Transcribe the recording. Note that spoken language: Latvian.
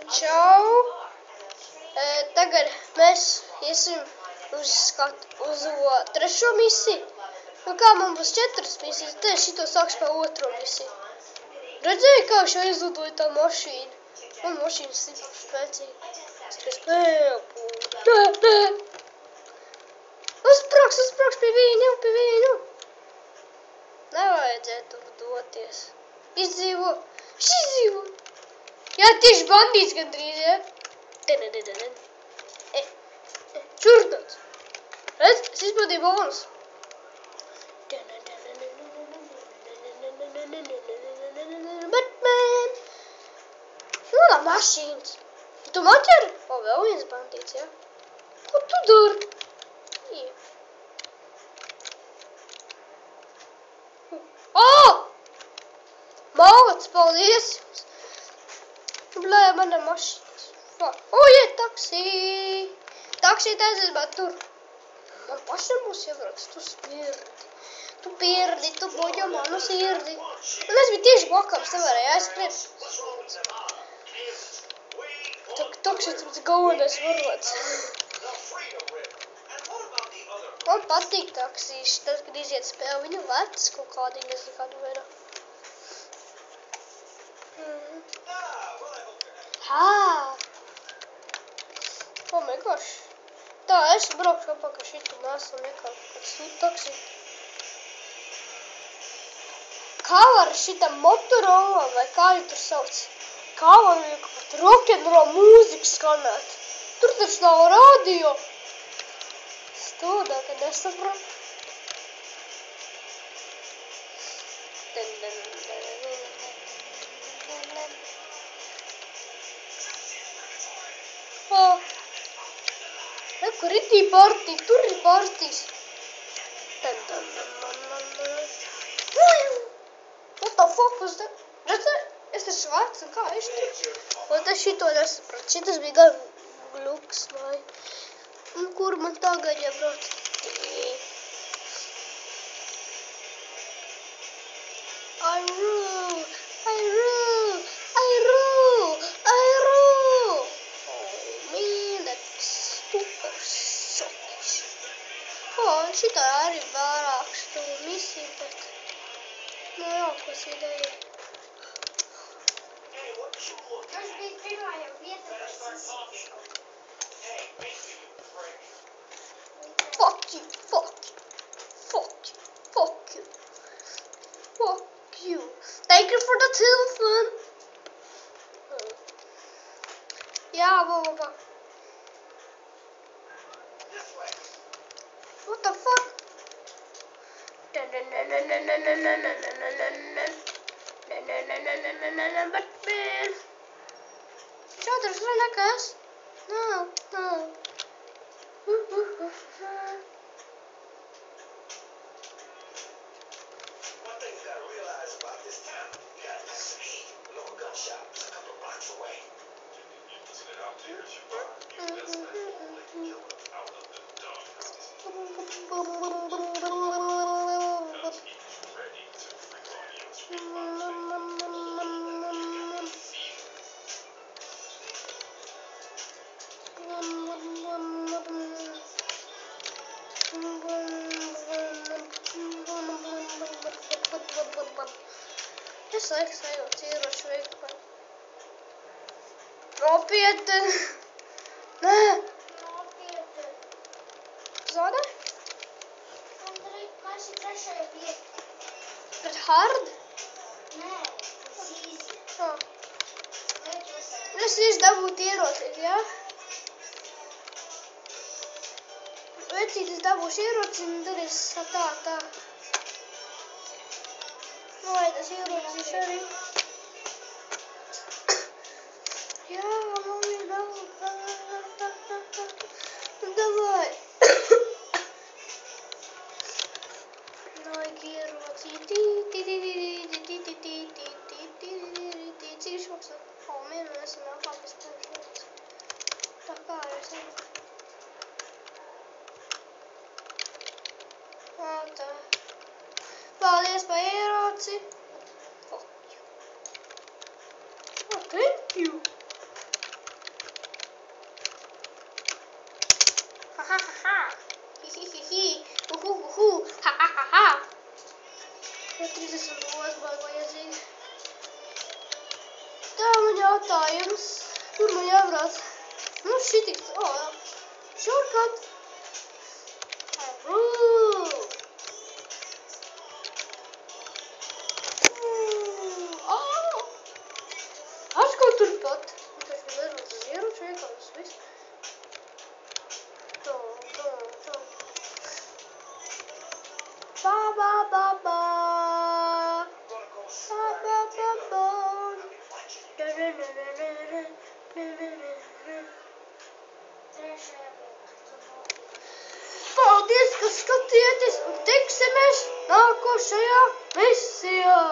Čau! Tagad mēs iesim uz trešo misiju. Nu kā man būs 4 misijas, tad es šito sākšu par otro misiju. Redzēji, kā viņš aizlidoja tā mašīna? Man mašīna stipri spēcīga. Uzsprāks pie viņu. Nevajadzētu tur doties. Izdzīvo. Viņš izdzīvo. Jā, tieši bandīts gandrīz, ja? Čurdots. Redz, es izbaudīju bonus. Batman. Nolā mašīnas. Tu maķeri? O, vēl viens bandīts, ja? Ko tu dari? O! Malvats, paldies jums. Blē, mana mašīnas. O, iet taksī. Taksī aizies, bet tur. Man pašam būs jābrauc, tu pierdi, tu boģo manu sirdi. Un es biju tieši blakams, te varēja aizskriet. Taksī tāds galvenais varots. Man patīk taksīši, tad, kad iziet spēle, viņa lētas kaut kādīgi, nezinu kādu veidā. Oh my gosh. Tā, es braukšu apakaļ šitu nesam vienkārši kāds sūta taksī. Kā var šitam Motorolam, vai kā viņi tur sauc? Kā var kaut rock'n'roll mūziku skanēt? Tur taču nav radio. Stūdā, kad nesapratu. Kur ir tī partī? Tur ir partīs. What the fuck was that? Redzē? Es taču vecs un kā es tur? Un es šito nesapratu. Šitas bija gan gluks vai. Un kur man tagad jābrauc? I rule. Šitā arī vairākas tu misiju, bet nav jaukos ideja. Tas bija pirmā jau vieta, kas misiju. Fuck you. Thank you for the telephone. Jā, baba. What the fuck? Batman. Čotrs vēl nekas? Nav. One thing you gotta realize about this town, you got next to me, a little gun shop, a couple of blocks away. You listen it out to your survive. You best bet only kill it out of the dog. Ready to free audience with my Es laiks sajūtu ieroču veiklā. Nopietni! Nē! Nopietni. Zādē? Kas ir trešajā vieta? Bet hard? Nē, tas īzi. Es tieši dabūtu ierocis, jā? Vecīt es dabūšu ierocis un tad es tā. Vai tas ierocis arī? Jā, mami, davai. Vajag ieroci. Cik viņš maksā? Mīnu, esam jau kāpēc pirms. Tā kā es arī. Tā. Paldies par ieroci. Fuck you. Oh, thank you. jautājums, kur man jābrauc? Nu, šitik, shortcut. Atkal turpat. Tas ir lielums uz ieroču iekārtas, viss. Tā. Ba. Paldies, ka skatieties un tiksimies nākošajā misijā!